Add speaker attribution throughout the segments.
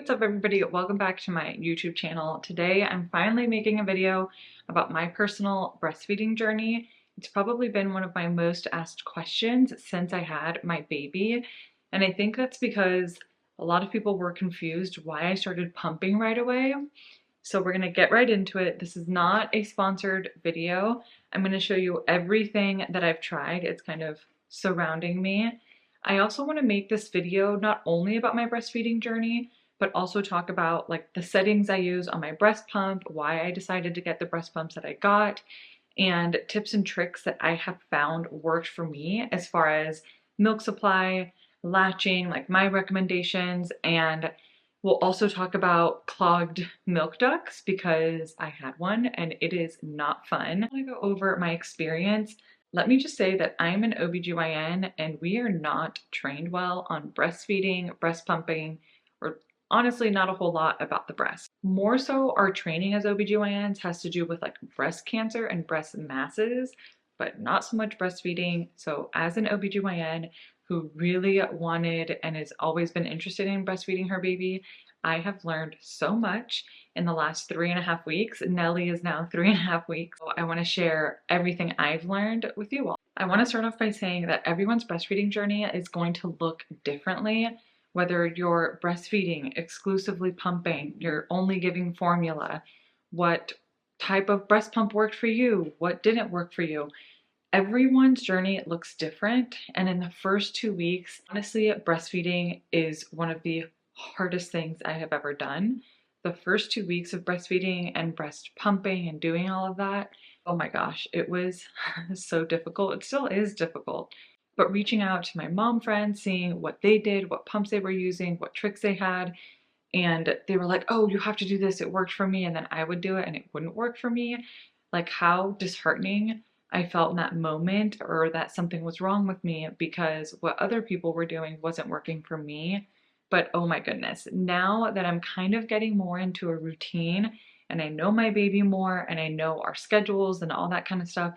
Speaker 1: what's up everybody? Welcome back to my YouTube channel. Today I'm finally making a video about my personal breastfeeding journey. It's probably been one of my most asked questions since I had my baby, and I think that's because a lot of people were confused why I started pumping right away. So we're gonna get right into it. This is not a sponsored video. I'm gonna show you everything that I've tried. It's kind of surrounding me. I also want to make this video not only about my breastfeeding journey, but also talk about like the settings I use on my breast pump, why I decided to get the breast pumps that I got, and tips and tricks that I have found worked for me as far as milk supply, latching, like my recommendations, and we'll also talk about clogged milk ducts because I had one and it is not fun. I'm gonna go over my experience. Let me just say that I'm an OBGYN and we are not trained well on breastfeeding, breast pumping, or honestly not a whole lot about the breast. More so our training as OBGYNs has to do with like breast cancer and breast masses, but not so much breastfeeding. So as an OBGYN who really wanted and has always been interested in breastfeeding her baby, I have learned so much in the last 3.5 weeks. Nellie is now 3.5 weeks. So I want to share everything I've learned with you all. I want to start off by saying that everyone's breastfeeding journey is going to look differently. Whether you're breastfeeding, exclusively pumping, you're only giving formula, what type of breast pump worked for you, what didn't work for you. Everyone's journey looks different, and in the first 2 weeks, honestly, breastfeeding is one of the hardest things I have ever done. The first 2 weeks of breastfeeding and breast pumping and doing all of that, oh my gosh, it was so difficult. It still is difficult. But reaching out to my mom friends, seeing what they did, what pumps they were using, what tricks they had, and they were like, oh, you have to do this, it worked for me, and then I would do it and it wouldn't work for me. Like how disheartening I felt in that moment, or that something was wrong with me because what other people were doing wasn't working for me. But oh my goodness, now that I'm kind of getting more into a routine and I know my baby more and I know our schedules and all that kind of stuff,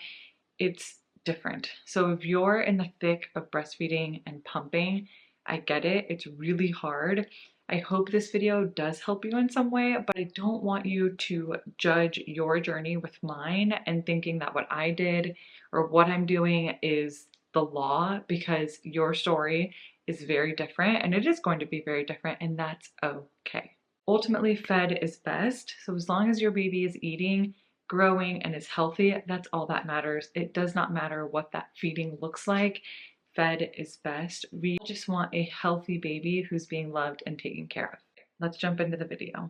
Speaker 1: it's different. So if you're in the thick of breastfeeding and pumping, I get it, it's really hard. I hope this video does help you in some way, but I don't want you to judge your journey with mine and thinking that what I did or what I'm doing is the law, because your story is very different and it is going to be very different, and that's okay. Ultimately, fed is best. So as long as your baby is eating, growing, and is healthy, that's all that matters. It does not matter what that feeding looks like. Fed is best. We just want a healthy baby who's being loved and taken care of. Let's jump into the video.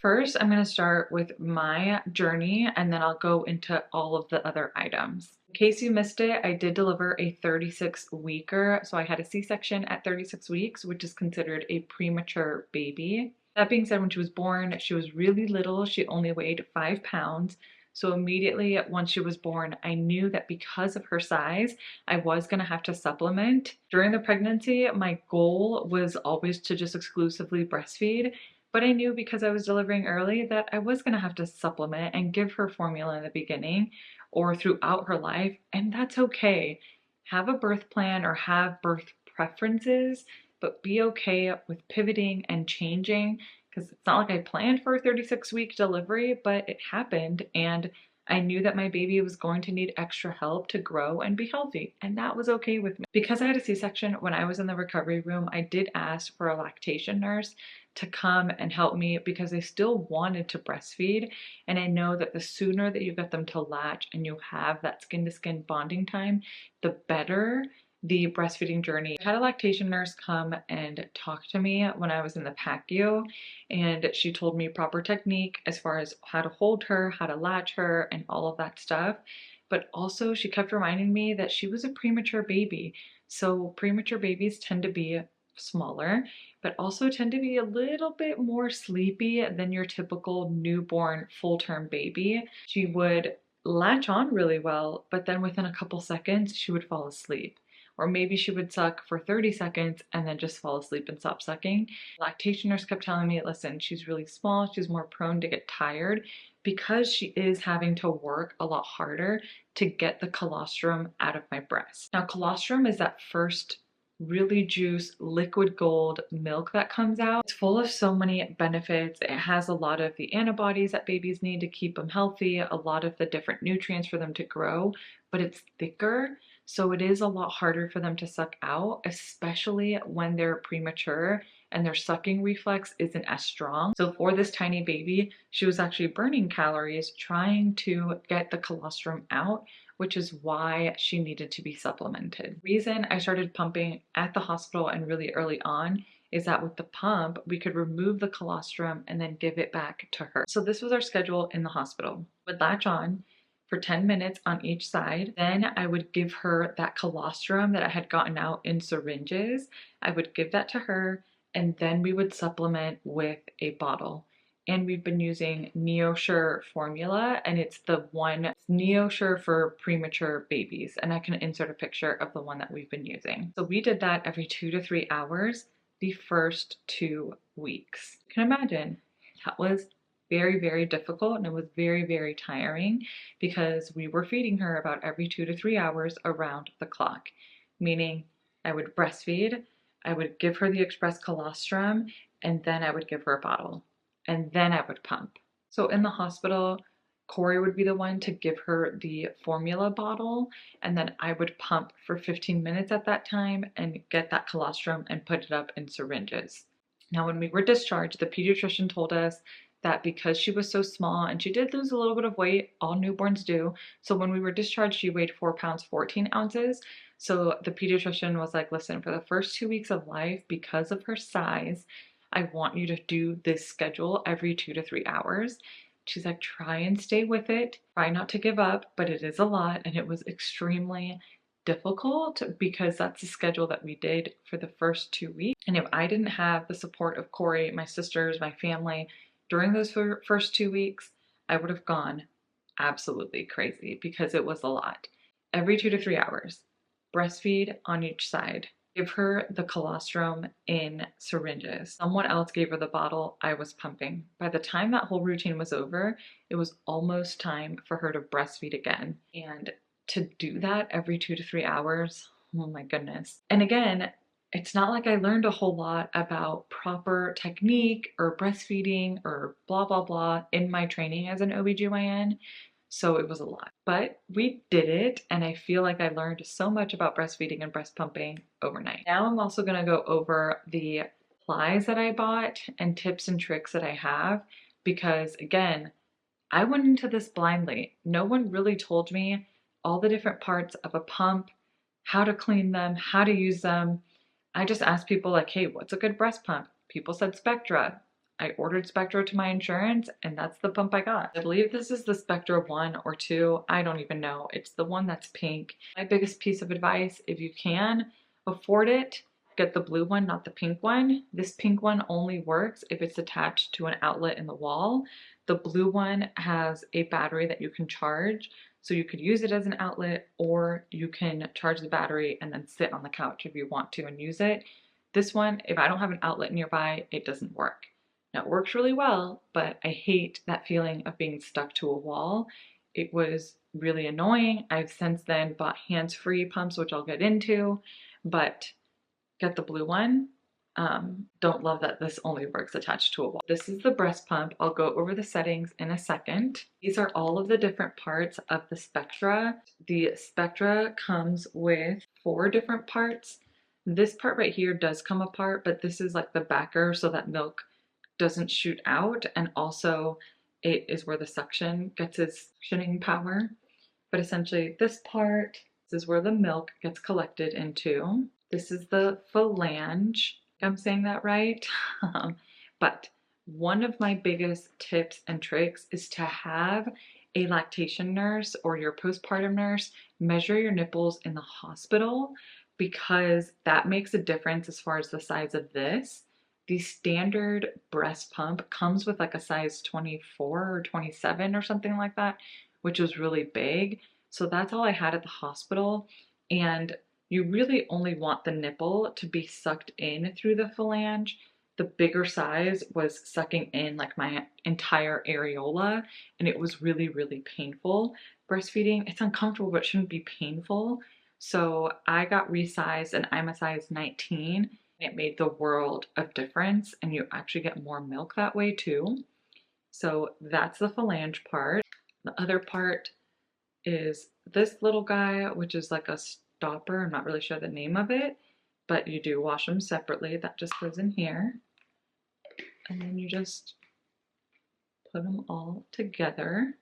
Speaker 1: First, I'm going to start with my journey and then I'll go into all of the other items. In case you missed it, I did deliver a 36-weeker. So I had a C-section at 36 weeks, which is considered a premature baby. That being said, when she was born, she was really little. She only weighed 5 pounds. So immediately once she was born, I knew that because of her size, I was going to have to supplement. During the pregnancy, my goal was always to just exclusively breastfeed. But I knew because I was delivering early that I was going to have to supplement and give her formula in the beginning or throughout her life, and that's okay. Have a birth plan or have birth preferences, but be okay with pivoting and changing, because it's not like I planned for a 36-week delivery, but it happened, and I knew that my baby was going to need extra help to grow and be healthy, and that was okay with me. Because I had a C-section, when I was in the recovery room, I did ask for a lactation nurse to come and help me because they still wanted to breastfeed. And I know that the sooner that you get them to latch and you have that skin-to-skin bonding time, the better the breastfeeding journey. I had a lactation nurse come and talk to me when I was in the PACU, and she told me proper technique as far as how to hold her, how to latch her, and all of that stuff. But also she kept reminding me that she was a premature baby. So premature babies tend to be smaller, but also tend to be a little bit more sleepy than your typical newborn full-term baby. She would latch on really well, but then within a couple seconds, she would fall asleep. Or maybe she would suck for 30 seconds and then just fall asleep and stop sucking. Lactation nurse kept telling me, listen, she's really small, she's more prone to get tired, because she is having to work a lot harder to get the colostrum out of my breast. Now, colostrum is that first really juice liquid gold milk that comes out. It's full of so many benefits. It has a lot of the antibodies that babies need to keep them healthy, a lot of the different nutrients for them to grow, but it's thicker, so it is a lot harder for them to suck out, especially when they're premature and their sucking reflex isn't as strong. So for this tiny baby, she was actually burning calories trying to get the colostrum out, which is why she needed to be supplemented. The reason I started pumping at the hospital and really early on is that with the pump, we could remove the colostrum and then give it back to her. So this was our schedule in the hospital. Would latch on for 10 minutes on each side. Then I would give her that colostrum that I had gotten out in syringes. I would give that to her, and then we would supplement with a bottle. And we've been using NeoSure formula, and it's the one NeoSure for premature babies. And I can insert a picture of the one that we've been using. So we did that every 2 to 3 hours the first 2 weeks. You can imagine that was very, very difficult, and it was very, very tiring because we were feeding her about every 2 to 3 hours around the clock, meaning I would breastfeed, I would give her the express colostrum, and then I would give her a bottle, and then I would pump. So in the hospital, Corey would be the one to give her the formula bottle, and then I would pump for 15 minutes at that time and get that colostrum and put it up in syringes. Now, when we were discharged, the pediatrician told us that because she was so small, and she did lose a little bit of weight, all newborns do. So when we were discharged, she weighed 4 pounds, 14 ounces. So the pediatrician was like, listen, for the first 2 weeks of life, because of her size, I want you to do this schedule every 2 to 3 hours. She's like, try and stay with it. Try not to give up, but it is a lot. And it was extremely difficult because that's the schedule that we did for the first 2 weeks. And if I didn't have the support of Corey, my sisters, my family, during those first 2 weeks, I would have gone absolutely crazy because it was a lot. Every 2 to 3 hours, breastfeed on each side. Give her the colostrum in syringes. Someone else gave her the bottle. I was pumping. By the time that whole routine was over, it was almost time for her to breastfeed again. And to do that every 2 to 3 hours, oh my goodness. And again, it's not like I learned a whole lot about proper technique or breastfeeding or blah, blah, blah in my training as an OBGYN. So it was a lot, but we did it. And I feel like I learned so much about breastfeeding and breast pumping overnight. Now I'm also going to go over the supplies that I bought and tips and tricks that I have, because again, I went into this blindly. No one really told me all the different parts of a pump, how to clean them, how to use them. I just asked people like, hey, what's a good breast pump? People said Spectra. I ordered Spectra to my insurance, and that's the pump I got. I believe this is the Spectra 1 or 2. I don't even know. It's the one that's pink. My biggest piece of advice, if you can afford it, get the blue one, not the pink one. This pink one only works if it's attached to an outlet in the wall. The blue one has a battery that you can charge, so you could use it as an outlet, or you can charge the battery and then sit on the couch if you want to and use it. This one, if I don't have an outlet nearby, it doesn't work. Now, it works really well, but I hate that feeling of being stuck to a wall. It was really annoying. I've since then bought hands-free pumps, which I'll get into, but get the blue one. Don't love that this only works attached to a wall. This is the breast pump. I'll go over the settings in a second. These are all of the different parts of the Spectra. The Spectra comes with 4 different parts. This part right here does come apart, but this is like the backer so that milk doesn't shoot out, and also it is where the suction gets its suctioning power. But essentially this part, this is where the milk gets collected into. This is the phalange. I'm saying that right. But one of my biggest tips and tricks is to have a lactation nurse or your postpartum nurse measure your nipples in the hospital, because that makes a difference as far as the size of this. The standard breast pump comes with like a size 24 or 27 or something like that, which was really big. So that's all I had at the hospital. And you really only want the nipple to be sucked in through the phalange. the bigger size was sucking in like my entire areola, and it was really, really painful. Breastfeeding, it's uncomfortable, but it shouldn't be painful. So I got resized and I'm a size 19. It made the world of difference, and you actually get more milk that way too. So that's the phalange part. The other part is this little guy, which is like a stopper. I'm not really sure the name of it, but you do wash them separately. That just goes in here. And then you just put them all together.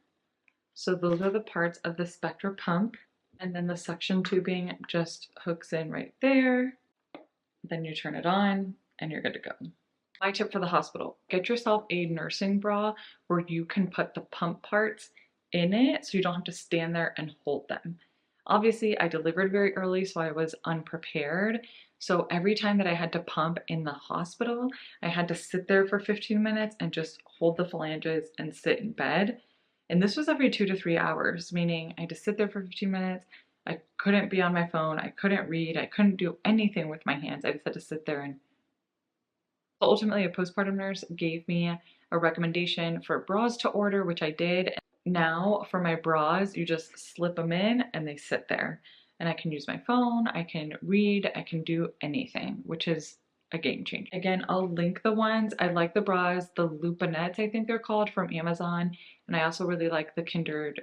Speaker 1: So those are the parts of the Spectra pump. And then the suction tubing just hooks in right there. Then you turn it on and you're good to go. My tip for the hospital, get yourself a nursing bra where you can put the pump parts in it so you don't have to stand there and hold them. Obviously, I delivered very early, so I was unprepared. So every time that I had to pump in the hospital, I had to sit there for 15 minutes and just hold the phalanges and sit in bed. And this was every 2 to 3 hours, meaning I had to sit there for 15 minutes. I couldn't be on my phone. I couldn't read. I couldn't do anything with my hands. I just had to sit there and ultimately, a postpartum nurse gave me a recommendation for bras to order, which I did. Now for my bras, you just slip them in and they sit there. And I can use my phone, I can read, I can do anything, which is a game changer. Again, I'll link the ones. I like the bras, the Lupinettes, I think they're called, from Amazon. And I also really like the Kindred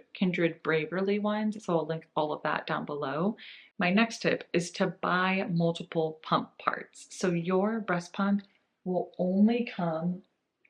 Speaker 1: Braverly ones. So I'll link all of that down below. My next tip is to buy multiple pump parts. So your breast pump will only come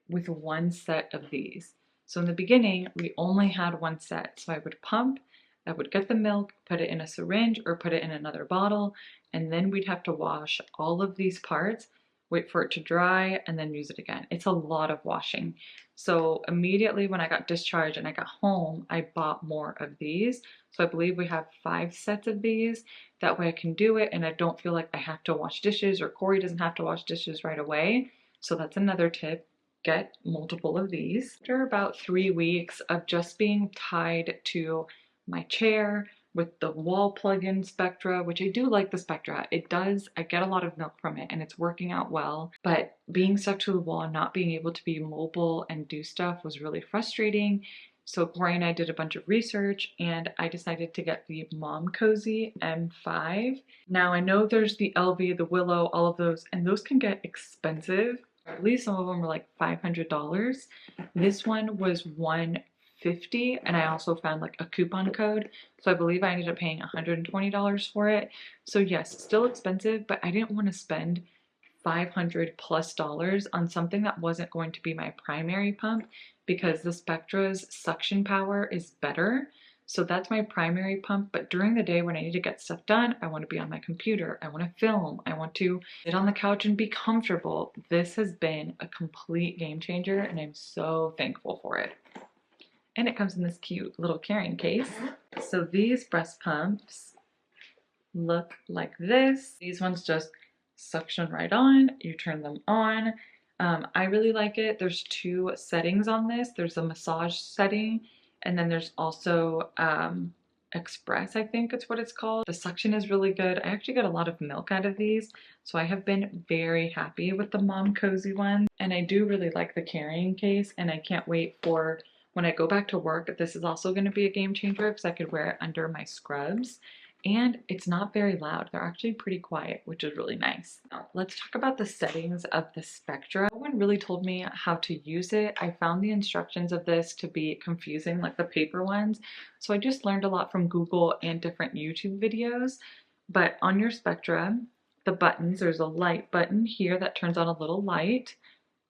Speaker 1: with one set of these. So in the beginning, we only had one set. So I would pump, I would get the milk, put it in a syringe or put it in another bottle, and then we'd have to wash all of these parts, wait for it to dry, and then use it again. It's a lot of washing. So immediately when I got discharged and I got home, I bought more of these. So I believe we have 5 sets of these. That way I can do it and I don't feel like I have to wash dishes, or Corey doesn't have to wash dishes right away. So that's another tip. Get multiple of these. After about 3 weeks of just being tied to my chair with the wall plug-in Spectra, which I do like the Spectra. I get a lot of milk from it and it's working out well, but being stuck to the wall and not being able to be mobile and do stuff was really frustrating. So Corey and I did a bunch of research and I decided to get the MomCozy M5. Now I know there's the LV, the Willow, all of those, and those can get expensive. At least some of them were like $500. This one was $150, and I also found like a coupon code. So I believe I ended up paying $120 for it. So yes, still expensive, but I didn't want to spend $500+ on something that wasn't going to be my primary pump, because the Spectra's suction power is better. So that's my primary pump, but during the day when I need to get stuff done, I want to be on my computer, I want to film, I want to sit on the couch and be comfortable. This has been a complete game changer and I'm so thankful for it. And it comes in this cute little carrying case. So these breast pumps look like this. These ones just suction right on, you turn them on. I really like it. There's 2 settings on this. There's a massage setting, and then there's also Express, I think it's what it's called. The suction is really good. I actually got a lot of milk out of these, so I have been very happy with the MomCozy one. And I do really like the carrying case, and I can't wait for when I go back to work. This is also going to be a game changer because I could wear it under my scrubs. And it's not very loud. They're actually pretty quiet, which is really nice. Now, let's talk about the settings of the Spectra. No one really told me how to use it. I found the instructions of this to be confusing, like the paper ones. So I just learned a lot from Google and different YouTube videos. But on your Spectra, the buttons, there's a light button here that turns on a little light.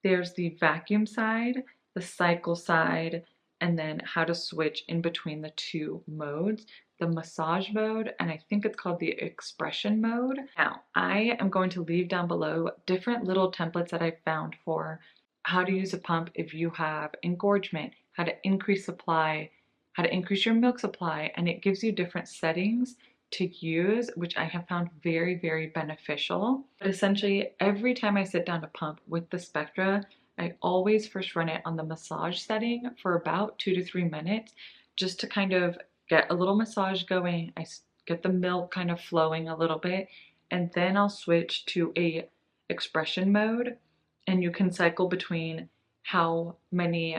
Speaker 1: There's the vacuum side, the cycle side, and then how to switch in between the 2 modes. The massage mode, and I think it's called the expression mode. Now, I am going to leave down below different little templates that I found for how to use a pump if you have engorgement, how to increase supply, how to increase your milk supply, and it gives you different settings to use, which I have found very, very beneficial. But essentially, every time I sit down to pump with the Spectra, I always first run it on the massage setting for about 2 to 3 minutes, just to kind of get a little massage going. I get the milk kind of flowing a little bit, and then I'll switch to a expression mode. and you can cycle between how many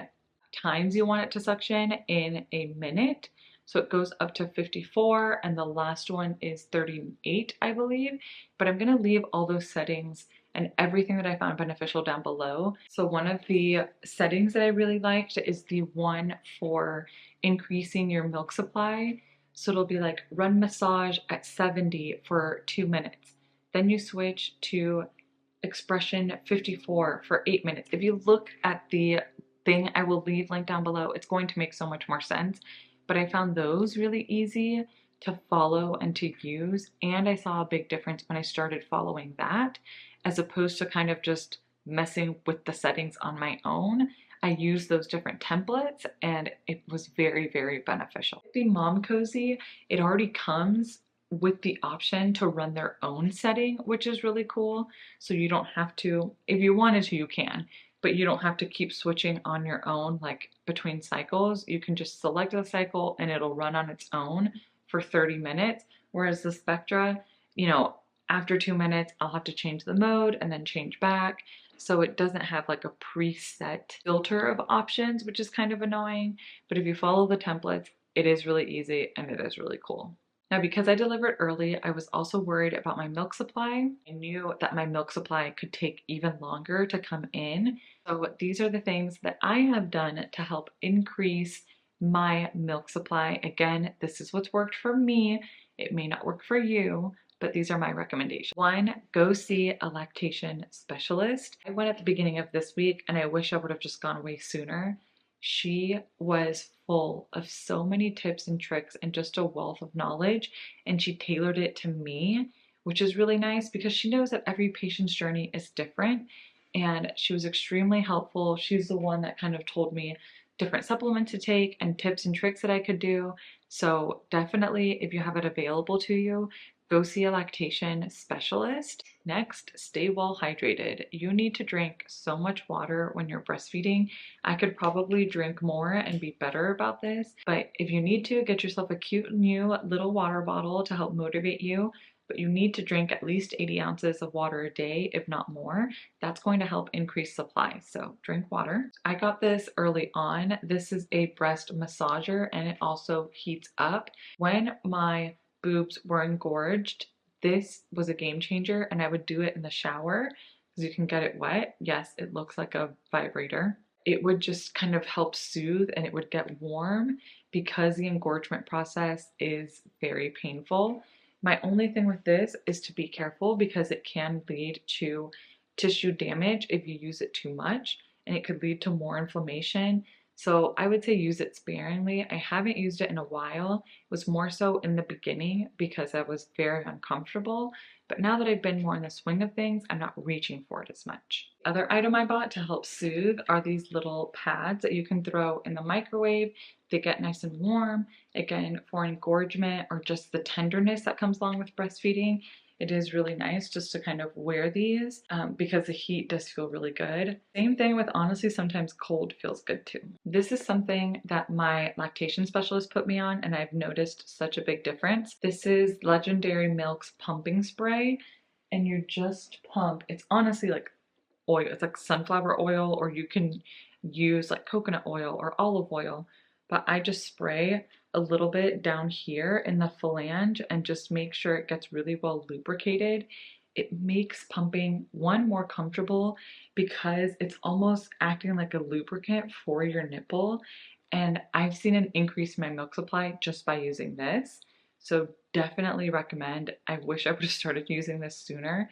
Speaker 1: times you want it to suction in a minute. So it goes up to 54 and the last one is 38, I believe. But I'm gonna leave all those settings and everything that I found beneficial down below. So one of the settings that I really liked is the one for increasing your milk supply. So it'll be like run massage at 70 for 2 minutes. Then you switch to expression 54 for 8 minutes. If you look at the thing I will leave linked down below, it's going to make so much more sense. But I found those really easy to follow and to use, and I saw a big difference when I started following that as opposed to kind of just messing with the settings on my own. I used those different templates and it was very, very beneficial. The MomCozy, it already comes with the option to run their own setting, which is really cool. So you don't have to, if you wanted to, you can, but you don't have to keep switching on your own, like between cycles. You can just select the cycle and it'll run on its own for 30 minutes. Whereas the Spectra, you know, after 2 minutes, I'll have to change the mode and then change back. So it doesn't have like a preset filter of options, which is kind of annoying. But if you follow the templates, it is really easy and it is really cool. Now, because I delivered early, I was also worried about my milk supply. I knew that my milk supply could take even longer to come in. So these are the things that I have done to help increase my milk supply. Again, this is what's worked for me. It may not work for you, but these are my recommendations. One, go see a lactation specialist. I went at the beginning of this week and I wish I would have just gone way sooner. She was full of so many tips and tricks and just a wealth of knowledge, and she tailored it to me, which is really nice because she knows that every patient's journey is different, and she was extremely helpful. She's the one that kind of told me different supplements to take and tips and tricks that I could do. So definitely, if you have it available to you, go see a lactation specialist. Next, stay well hydrated. You need to drink so much water when you're breastfeeding. I could probably drink more and be better about this, but if you need to, get yourself a cute new little water bottle to help motivate you. But you need to drink at least 80 ounces of water a day, if not more. That's going to help increase supply, so drink water. I got this early on. This is a breast massager and it also heats up. When my boobs were engorged, this was a game changer, and I would do it in the shower because you can get it wet. Yes, it looks like a vibrator. It would just kind of help soothe and it would get warm because the engorgement process is very painful. My only thing with this is to be careful because it can lead to tissue damage if you use it too much, and it could lead to more inflammation. So I would say use it sparingly. I haven't used it in a while. It was more so in the beginning because I was very uncomfortable. But now that I've been more in the swing of things, I'm not reaching for it as much. The other item I bought to help soothe are these little pads that you can throw in the microwave. They get nice and warm. Again, for engorgement or just the tenderness that comes along with breastfeeding, it is really nice just to kind of wear these because the heat does feel really good. Same thing with, honestly, sometimes cold feels good too. This is something that my lactation specialist put me on and I've noticed such a big difference. This is Legendary Milk's pumping spray, and you just pump. It's honestly like oil. It's like sunflower oil, or you can use like coconut oil or olive oil. But I just spray a little bit down here in the phalange and just make sure it gets really well lubricated. It makes pumping, one, more comfortable because it's almost acting like a lubricant for your nipple. And I've seen an increase in my milk supply just by using this. So definitely recommend. I wish I would have started using this sooner.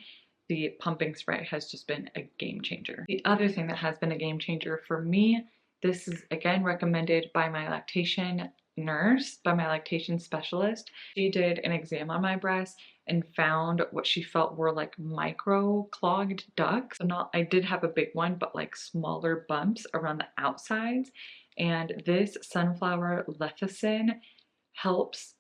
Speaker 1: The pumping spray has just been a game changer. The other thing that has been a game changer for me, this is again recommended by my lactation nurse, by my lactation specialist. She did an exam on my breast and found what she felt were like micro clogged ducts. So not, I did have a big one, but like smaller bumps around the outsides. And this sunflower lecithin helps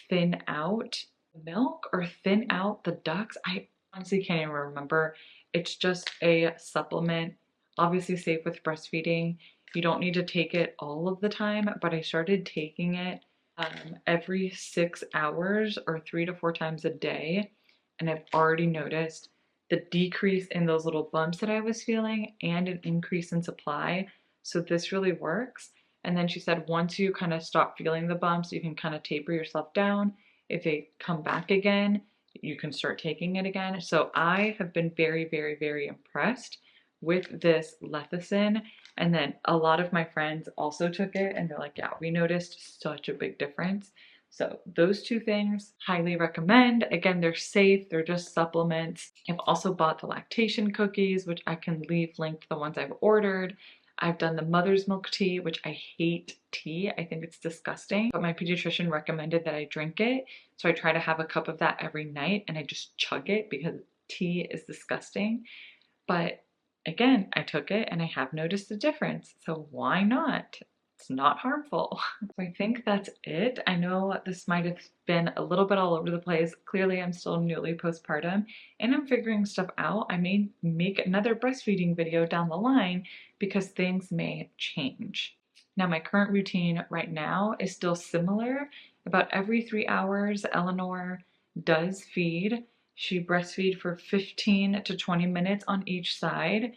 Speaker 1: thin out milk or thin out the ducts. I honestly can't even remember. It's just a supplement, obviously safe with breastfeeding. You don't need to take it all of the time, but I started taking it every 6 hours or 3 to 4 times a day. And I've already noticed the decrease in those little bumps that I was feeling and an increase in supply. So this really works. And then she said, once you kind of stop feeling the bumps, you can kind of taper yourself down. If they come back again, you can start taking it again. So I have been very, very, very impressed with this lecithin. And then a lot of my friends also took it and they're like, yeah, we noticed such a big difference. So those two things, highly recommend. Again, they're safe, they're just supplements. I've also bought the lactation cookies, which I can leave linked to the ones I've ordered. I've done the mother's milk tea, which I hate tea. I think it's disgusting, but my pediatrician recommended that I drink it. So I try to have a cup of that every night and I just chug it because tea is disgusting. But again, I took it and I have noticed a difference. So why not? It's not harmful. So I think that's it. I know this might have been a little bit all over the place. Clearly, I'm still newly postpartum and I'm figuring stuff out. I may make another breastfeeding video down the line because things may change. Now, my current routine right now is still similar. About every 3 hours, Eleanor does feed. She breastfeeds for 15 to 20 minutes on each side,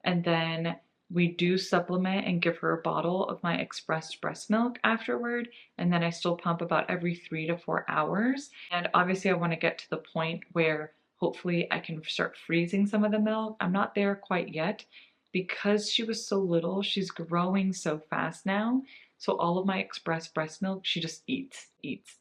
Speaker 1: and then we do supplement and give her a bottle of my expressed breast milk afterward, and then I still pump about every 3 to 4 hours. And obviously I want to get to the point where hopefully I can start freezing some of the milk. I'm not there quite yet because she was so little. She's growing so fast now. So all of my expressed breast milk, she just eats,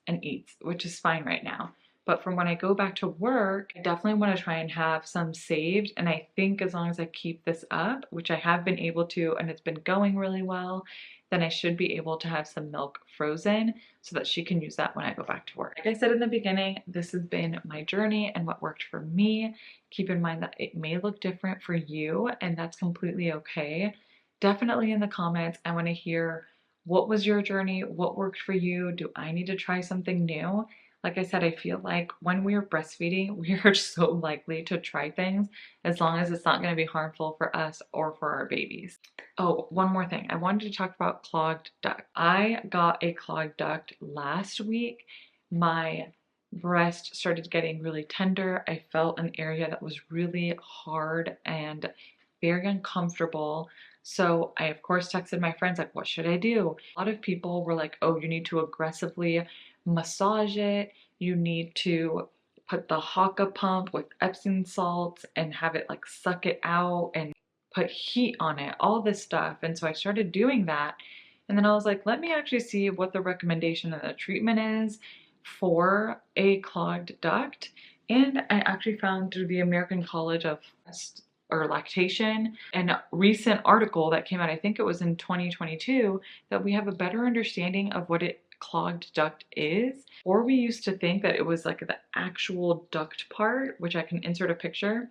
Speaker 1: and eats, which is fine right now. But from when I go back to work, I definitely want to try and have some saved. And I think as long as I keep this up, which I have been able to, and it's been going really well, then I should be able to have some milk frozen so that she can use that when I go back to work. Like I said in the beginning, this has been my journey and what worked for me. Keep in mind that it may look different for you, and that's completely okay. Definitely in the comments, I want to hear, what was your journey? What worked for you? Do I need to try something new? Like I said, I feel like when we're breastfeeding, we are so likely to try things as long as it's not going to be harmful for us or for our babies. Oh, one more thing. I wanted to talk about clogged duct. I got a clogged duct last week. My breast started getting really tender. I felt an area that was really hard and very uncomfortable. So I, of course, texted my friends, like, what should I do? A lot of people were like, oh, you need to aggressively massage it. You need to put the Haka pump with Epsom salts and have it like suck it out and put heat on it, all this stuff. And so I started doing that. And then I was like, let me actually see what the recommendation of the treatment is for a clogged duct. And I actually found through the American College of Lactation, an recent article that came out, I think it was in 2022, that we have a better understanding of what it clogged duct is. Or we used to think that it was like the actual duct part, which I can insert a picture,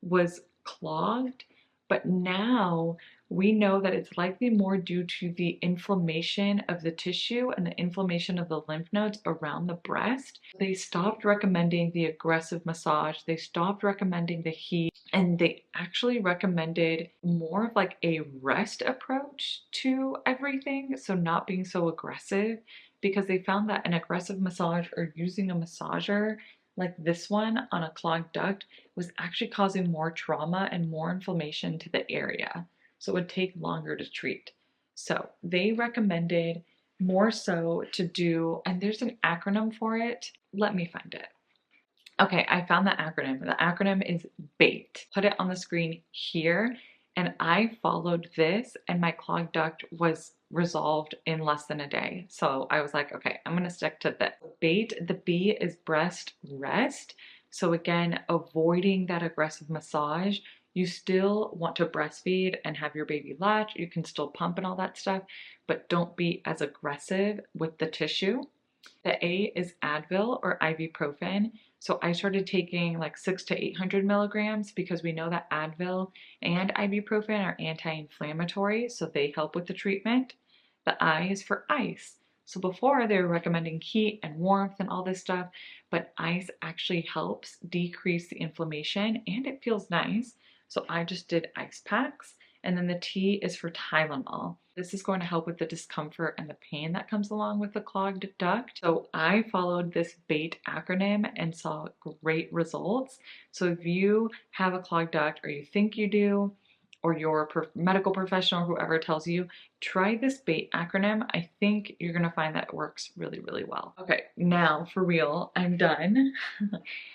Speaker 1: was clogged. But now we know that it's likely more due to the inflammation of the tissue and the inflammation of the lymph nodes around the breast. They stopped recommending the aggressive massage. They stopped recommending the heat, and they actually recommended more of like a rest approach to everything. So not being so aggressive, because they found that an aggressive massage or using a massager like this one on a clogged duct was actually causing more trauma and more inflammation to the area. So it would take longer to treat. So they recommended more so to do, and there's an acronym for it. Let me find it. Okay, I found the acronym. The acronym is BAIT. Put it on the screen here. And I followed this and my clogged duct was resolved in less than a day. So I was like, okay, I'm gonna stick to this. BAIT, the B is breast rest. So again, avoiding that aggressive massage. You still want to breastfeed and have your baby latch. You can still pump and all that stuff, but don't be as aggressive with the tissue. The A is Advil or ibuprofen. So I started taking like 600 to 800 milligrams because we know that Advil and ibuprofen are anti-inflammatory, so they help with the treatment. The I is for ice. So before they were recommending heat and warmth and all this stuff, but ice actually helps decrease the inflammation and it feels nice. So I just did ice packs. And then the T is for Tylenol. This is going to help with the discomfort and the pain that comes along with the clogged duct. So I followed this BAIT acronym and saw great results. So if you have a clogged duct or you think you do, or your medical professional, whoever tells you, try this BAIT acronym. I think you're gonna find that it works really, really well. Okay, now for real, I'm done.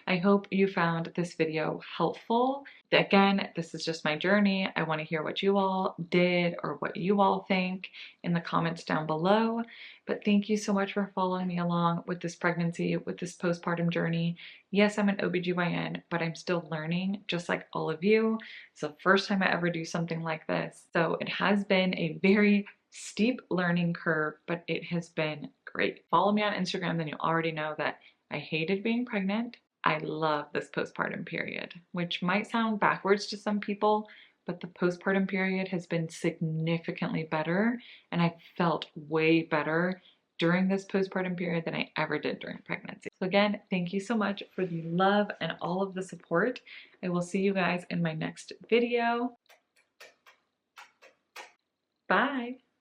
Speaker 1: I hope you found this video helpful. Again, this is just my journey. I want to hear what you all did or what you all think in the comments down below. But thank you so much for following me along with this pregnancy, with this postpartum journey. Yes, I'm an OBGYN, but I'm still learning just like all of you. It's the first time I ever do something like this. So it has been a very steep learning curve, but it has been great. Follow me on Instagram, then you already know that I hated being pregnant. I love this postpartum period, which might sound backwards to some people, but the postpartum period has been significantly better, and I felt way better during this postpartum period than I ever did during pregnancy. So again, thank you so much for the love and all of the support. I will see you guys in my next video. Bye.